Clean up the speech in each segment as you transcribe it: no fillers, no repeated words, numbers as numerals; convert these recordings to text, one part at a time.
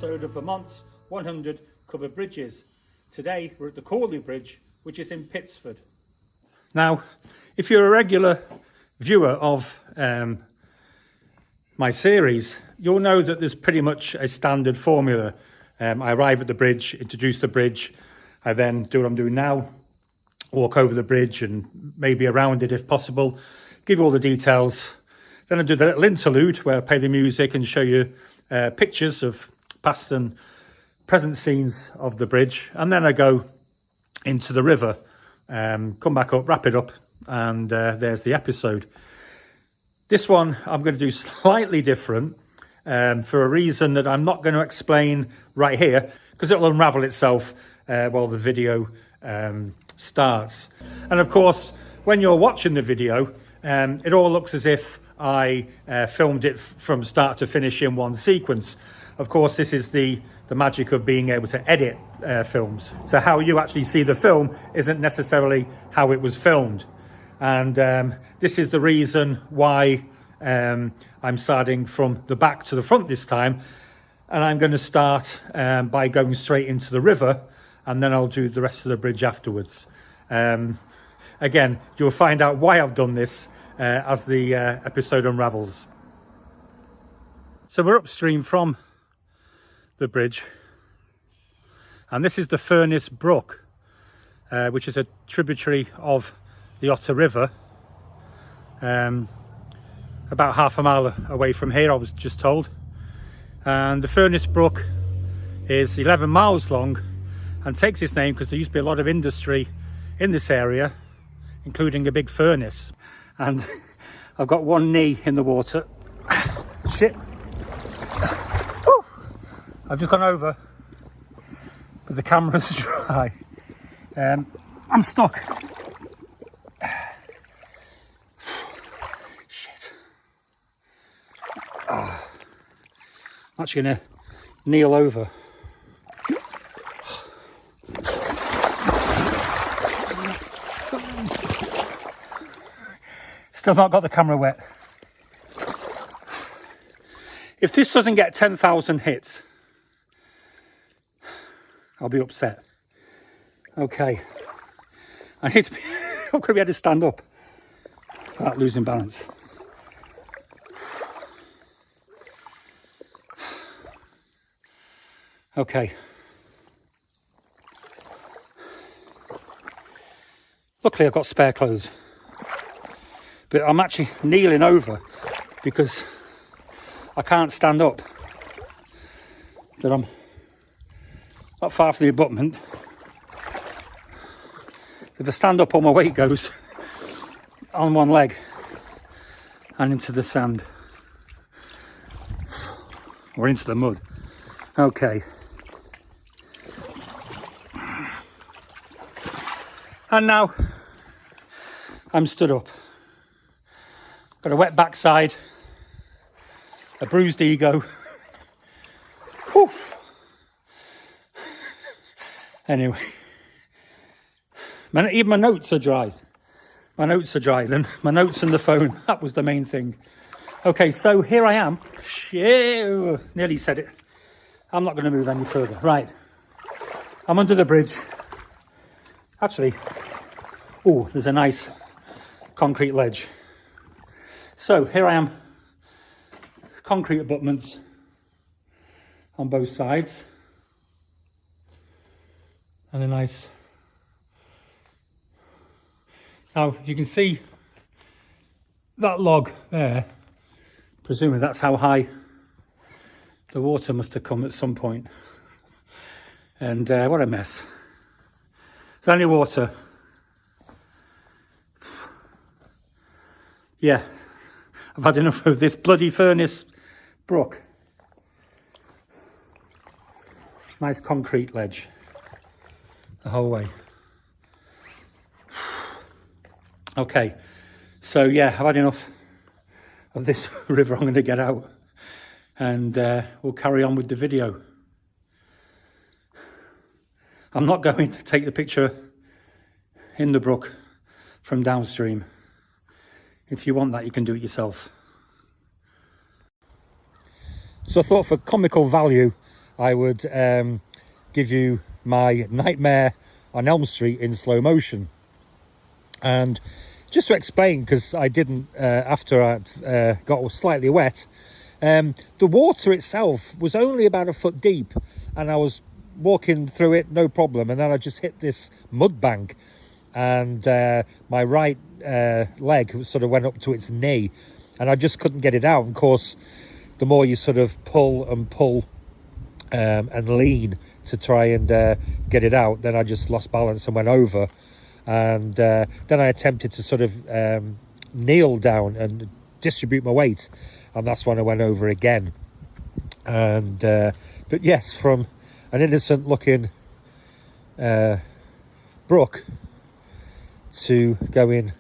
episode of Vermont's 100 Covered Bridges. Today we're at the Cooley Bridge, which is in Pittsford. Now, if you're a regular viewer of my series, you'll know that there's pretty much a standard formula. I arrive at the bridge, introduce the bridge, I then do what I'm doing now, walk over the bridge and maybe around it if possible, give you all the details. Then I do the little interlude where I play the music and show you pictures of past and present scenes of the bridge. And then I go into the river, come back up, wrap it up, and there's the episode. This one I'm going to do slightly different for a reason that I'm not going to explain right here, because it'll unravel itself while the video starts. And of course, when you're watching the video, it all looks as if I filmed it from start to finish in one sequence. Of course, this is the magic of being able to edit films. So how you actually see the film isn't necessarily how it was filmed. And this is the reason why I'm starting from the back to the front this time. And I'm going to start by going straight into the river, and then I'll do the rest of the bridge afterwards. Again, you'll find out why I've done this as the episode unravels. So we're upstream from the bridge, and this is the Furnace Brook, which is a tributary of the Otter River, about half a mile away from here, I was just told. And the Furnace Brook is 11 miles long and takes its name because there used to be a lot of industry in this area, including a big furnace. And I've got one knee in the water. Shit. Woo! I've just gone over, but the camera's dry. I'm stuck. Shit. Oh. I'm actually going to kneel over. Still not got the camera wet. If this doesn't get 10,000 hits, I'll be upset. Okay. I need to be, I'm going to be able to stand up without losing balance. Okay. Luckily I've got spare clothes. But I'm actually kneeling over because I can't stand up. But I'm not far from the abutment. If I stand up, all my weight goes on one leg and into the sand. Or into the mud. Okay. And now I'm stood up. Got a wet backside, a bruised ego. Whew. Anyway, even my notes are dry. My notes are dry. Then my notes and the phone, that was the main thing. Okay, so here I am. Shit, nearly said it. I'm not going to move any further. Right, I'm under the bridge. Actually, oh, there's a nice concrete ledge. So here I am, concrete abutments on both sides, and a nice, now you can see that log there, presumably that's how high the water must have come at some point. And what a mess. There's only water. Yeah. I've had enough of this bloody Furnace Brook. Nice concrete ledge the whole way. Okay, so yeah, I've had enough of this river. I'm going to get out and we'll carry on with the video. I'm not going to take the picture in the brook from downstream. If you want that, you can do it yourself. So I thought for comical value, I would give you my nightmare on Elm Street in slow motion. And just to explain, because I didn't after I got slightly wet, the water itself was only about a foot deep, and I was walking through it no problem, and then I just hit this mud bank, and my right leg sort of went up to its knee, and I just couldn't get it out. Of course, the more you sort of pull and lean to try and get it out, then I just lost balance and went over. And then I attempted to sort of kneel down and distribute my weight, and that's when I went over again. And but yes, from an innocent looking brook to going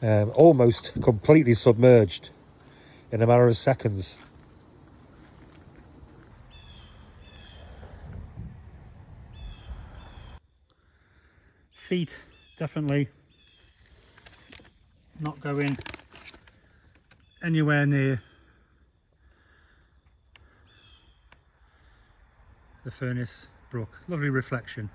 almost completely submerged in a matter of seconds. Feet definitely not going anywhere near the Furnace Brook. Lovely reflection.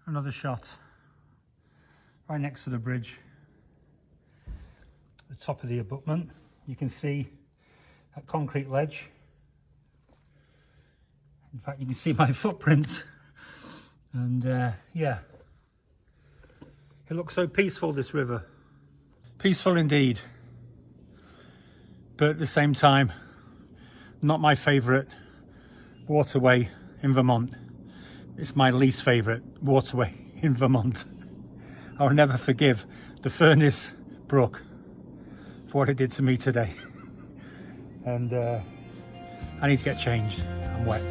Another shot right next to the bridge, the top of the abutment. You can see that concrete ledge. In fact, you can see my footprints, and yeah, it looks so peaceful, this river. Peaceful indeed, but at the same time, not my favourite waterway in Vermont. It's my least favourite waterway in Vermont. I'll never forgive the Furnace Brook for what it did to me today. And I need to get changed. I'm wet.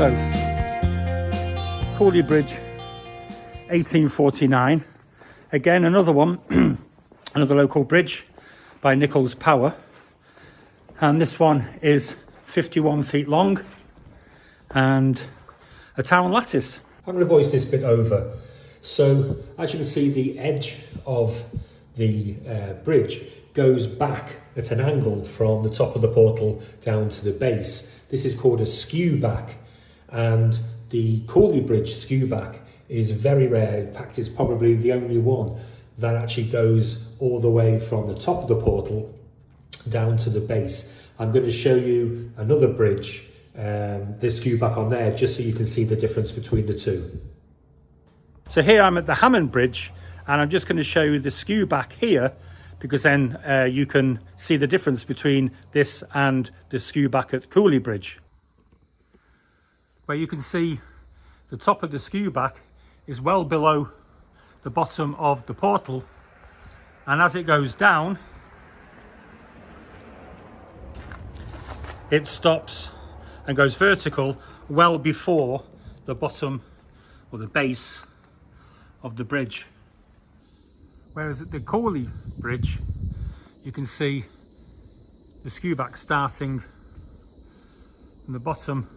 So, Cooley Bridge, 1849. Again, another one, another local bridge by Nichols Power. And this one is 51 feet long and a town lattice. I'm going to voice this bit over. So, as you can see, the edge of the bridge goes back at an angle from the top of the portal down to the base. This is called a skew back. And the Cooley Bridge skew back is very rare. In fact, it's probably the only one that actually goes all the way from the top of the portal down to the base. I'm going to show you another bridge, this skew back on there, just so you can see the difference between the two. So here I'm at the Hammond Bridge, and I'm just going to show you the skew back here, because then you can see the difference between this and the skew back at Cooley Bridge, where you can see the top of the skew back is well below the bottom of the portal, and as it goes down it stops and goes vertical well before the bottom or the base of the bridge. Whereas at the Cooley Bridge, you can see the skewback starting from the bottom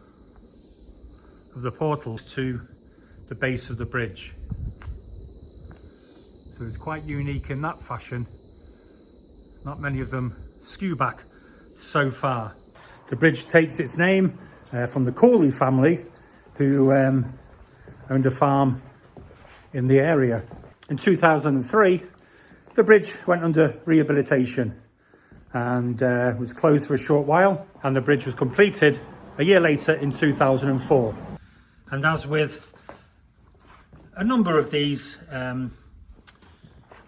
of the portals to the base of the bridge. So it's quite unique in that fashion. Not many of them skew back so far. The bridge takes its name from the Cooley family, who owned a farm in the area. In 2003, the bridge went under rehabilitation and was closed for a short while, and the bridge was completed a year later in 2004. And as with a number of these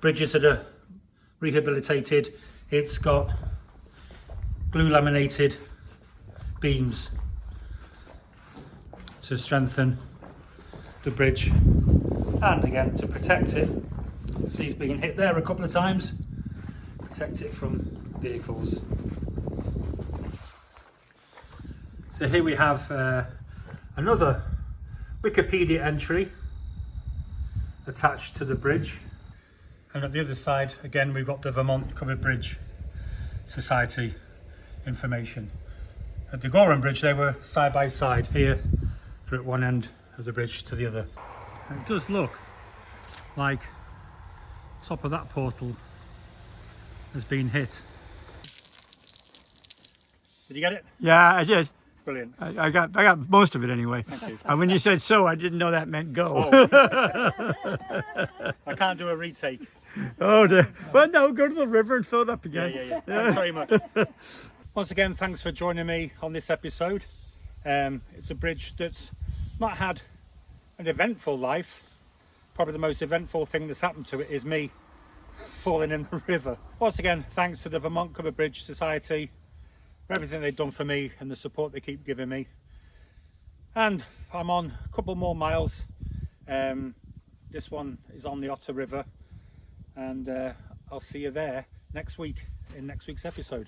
bridges that are rehabilitated, it's got glue laminated beams to strengthen the bridge and again to protect it. You see it's been hit there a couple of times, protect it from vehicles. So here we have another Wikipedia entry attached to the bridge, and at the other side again we've got the Vermont Covered Bridge Society information. At the Gorham Bridge they were side by side. Here they're at one end of the bridge to the other. And it does look like the top of that portal has been hit. Did you get it? Yeah, I did. Brilliant. I got most of it anyway. Thank you. And when you said so, I didn't know that meant go. Oh. I can't do a retake. Oh, dear. Well, no, go to the river and fill it up again. Yeah. Thanks very much. Once again, thanks for joining me on this episode. It's a bridge that's not had an eventful life. Probably the most eventful thing that's happened to it is me falling in the river. Once again, thanks to the Vermont Covered Bridge Society for everything they've done for me and the support they keep giving me. And I'm on a couple more miles. This one is on the Otter River, and I'll see you there next week in next week's episode.